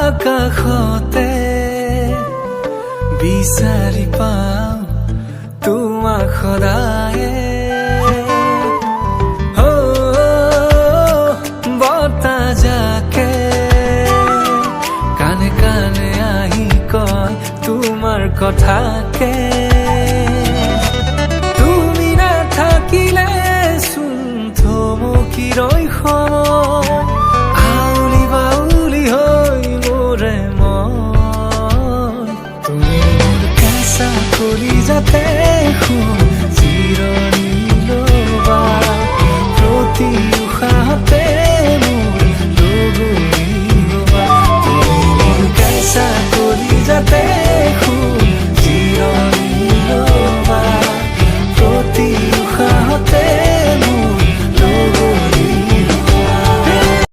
আকাশতে বিচাৰি পাওঁ তোমাক সদায়ে বতাহ যাকে কানে কানে আহি কয় তোমাৰ কথাকে